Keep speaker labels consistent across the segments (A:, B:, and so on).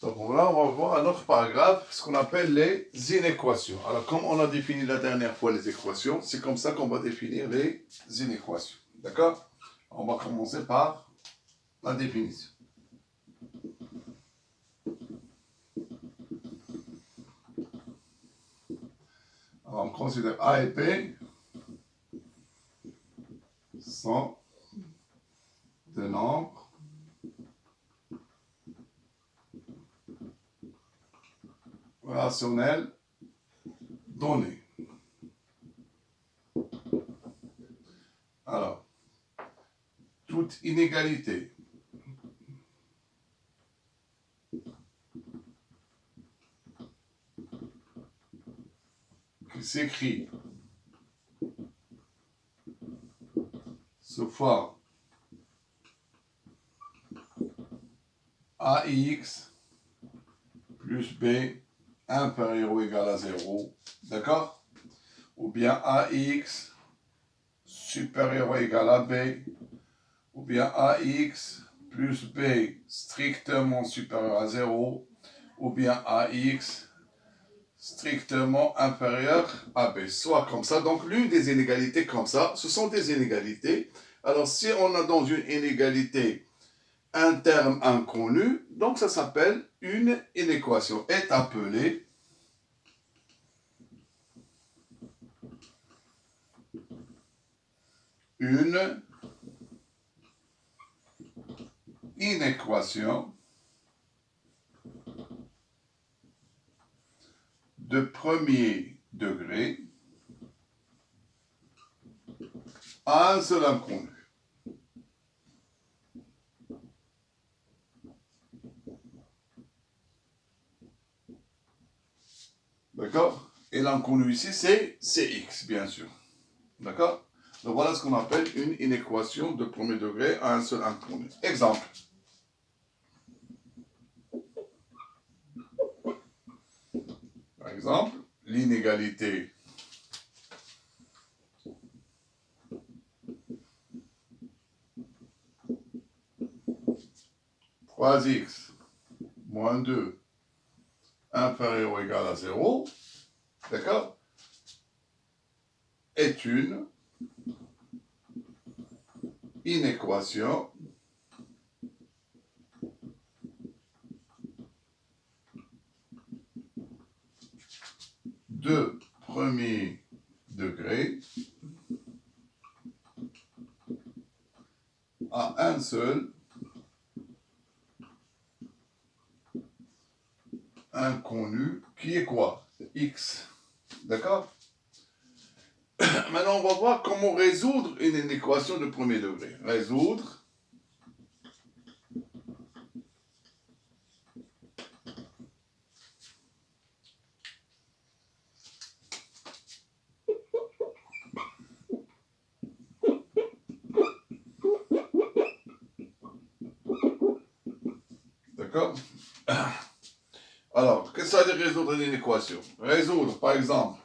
A: Donc là, on va voir un autre paragraphe, ce qu'on appelle les inéquations. Alors, comme on a défini la dernière fois les équations, c'est comme ça qu'on va définir les inéquations. D'accord? On va commencer par la définition. Alors, on considère A et B sont des nombres rationnels donnés. Alors, toute inégalité qui s'écrit sous forme AX plus B inférieur ou égal à 0, d'accord? Ou bien AX supérieur ou égal à B, ou bien AX plus B strictement supérieur à 0, ou bien AX strictement inférieur à B. Soit comme ça. Donc, l'une des inégalités comme ça, ce sont des inégalités. Alors, si on a dans une inégalité un terme inconnu, donc ça s'appelle une inéquation, est appelée une inéquation de premier degré à un seul inconnu. D'accord? Et l'inconnu ici, c'est X, bien sûr. D'accord? Donc voilà ce qu'on appelle une inéquation de premier degré à un seul inconnu. Exemple. Par exemple, l'inégalité x moins 2 inférieur ou égal à 0, d'accord, est une inéquation de premier degré à un seul inconnu qui est quoi? X. D'accord? Maintenant, on va voir comment résoudre une inéquation de premier degré. Résoudre d'accord? Alors, qu'est-ce que ça veut dire résoudre une inéquation? Résoudre, par exemple,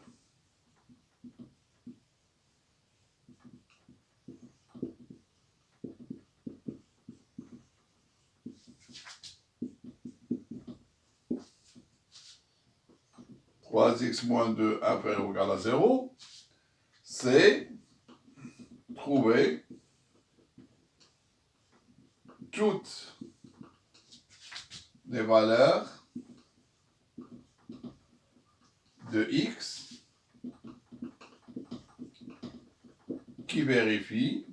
A: x moins 2 inférieur ou égal à 0, c'est trouver toutes les valeurs de x qui vérifient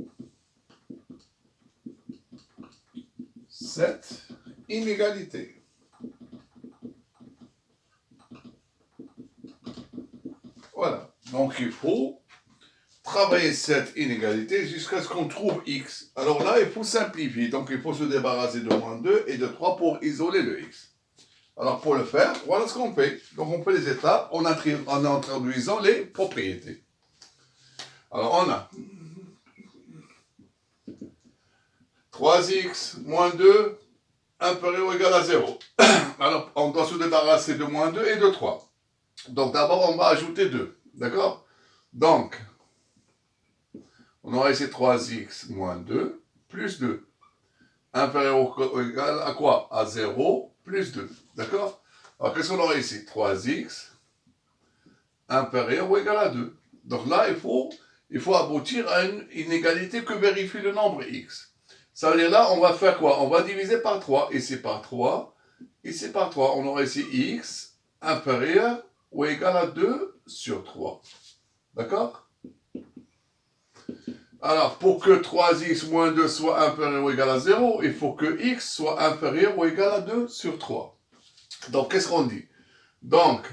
A: cette inégalité. Voilà. Donc il faut travailler cette inégalité jusqu'à ce qu'on trouve x. Alors là, il faut simplifier. Donc il faut se débarrasser de moins 2 et de 3 pour isoler le x. Alors pour le faire, voilà ce qu'on fait. Donc on fait les étapes en introduisant les propriétés. Alors on a 3x moins 2 inférieur ou égal à 0. Alors on doit se débarrasser de moins 2 et de 3. Donc d'abord on va ajouter 2. D'accord? Donc on aura ici 3x moins 2 plus 2. Inférieur ou égal à quoi? À 0. plus 2. D'accord? Alors, qu'est-ce qu'on aurait ici? 3x inférieur ou égal à 2. Donc là, il faut aboutir à une inégalité que vérifie le nombre x. Ça veut dire là, on va faire quoi? On va diviser par 3. Ici par 3. Ici par 3. On aura ici x inférieur ou égal à 2 sur 3. D'accord? Alors, pour que 3x moins 2 soit inférieur ou égal à 0, il faut que x soit inférieur ou égal à 2 sur 3. Donc, qu'est-ce qu'on dit? Donc,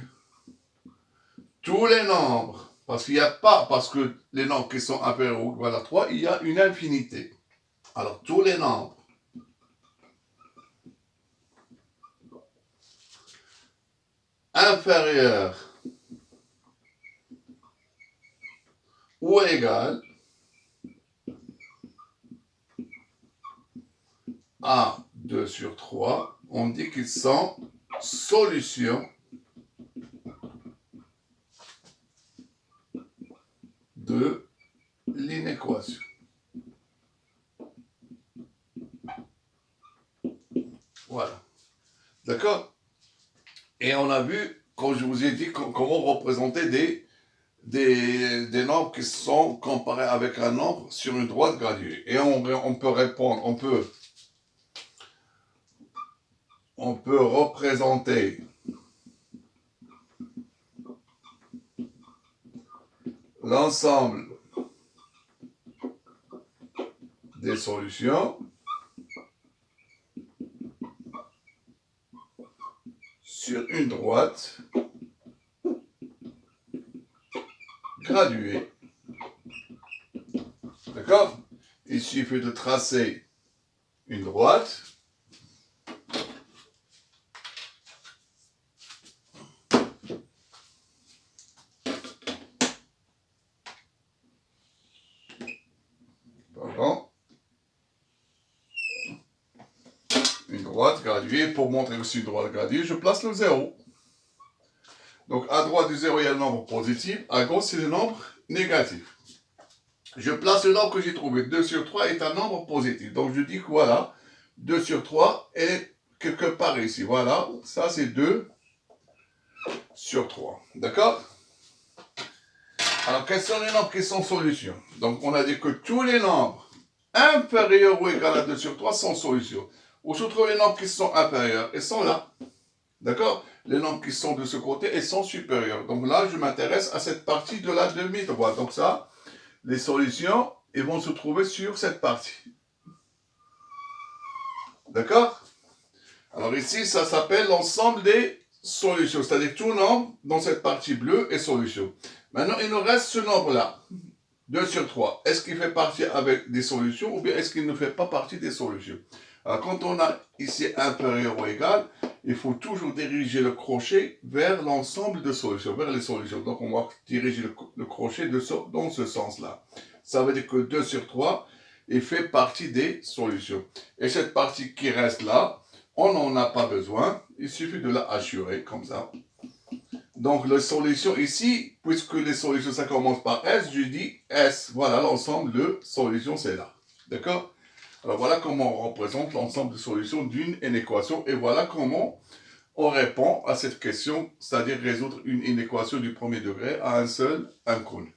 A: tous les nombres, parce que les nombres qui sont inférieurs ou égal à 3, il y a une infinité. Alors, tous les nombres inférieurs ou égal à 2 sur 3, on dit qu'ils sont solutions de l'inéquation. Voilà. D'accord? Et on a vu, quand je vous ai dit, comment représenter des nombres qui sont comparés avec un nombre sur une droite graduée. Et on peut répondre, on peut représenter l'ensemble des solutions sur une droite graduée. D'accord? Il suffit de tracer une droite. Pardon. Une droite graduée. Pour montrer que c'est une droite graduée, je place le 0. Donc, à droite du 0, il y a le nombre positif. À gauche, c'est le nombre négatif. Je place le nombre que j'ai trouvé. 2 sur 3 est un nombre positif. Donc, je dis que voilà, 2 sur 3 est quelque part ici. Voilà, ça c'est 2 sur 3. D'accord? Alors, quels sont les nombres qui sont solutions? Donc, on a dit que tous les nombres inférieurs ou égaux à 2 sur 3 sont solutions. Où se trouvent les nombres qui sont inférieurs? Ils sont là. D'accord? Les nombres qui sont de ce côté, ils sont supérieurs. Donc là, je m'intéresse à cette partie de la demi-droite. Donc ça, les solutions, ils vont se trouver sur cette partie. D'accord? Alors ici, ça s'appelle l'ensemble des solutions. C'est-à-dire tout nombre dans cette partie bleue est solution. Maintenant, il nous reste ce nombre-là. 2 sur 3. Est-ce qu'il fait partie avec des solutions ou bien est-ce qu'il ne fait pas partie des solutions? Alors, quand on a ici inférieur ou égal, il faut toujours diriger le crochet vers l'ensemble de solutions, vers les solutions. Donc, on va diriger le crochet dans ce sens-là. Ça veut dire que 2 sur 3, il fait partie des solutions. Et cette partie qui reste là, on n'en a pas besoin. Il suffit de la assurer comme ça. Donc, les solutions ici, puisque les solutions, ça commence par S, je dis S. Voilà, l'ensemble de solutions, c'est là. D'accord? Alors, voilà comment on représente l'ensemble de solutions d'une inéquation. Et voilà comment on répond à cette question, c'est-à-dire résoudre une inéquation du premier degré à un seul inconnue.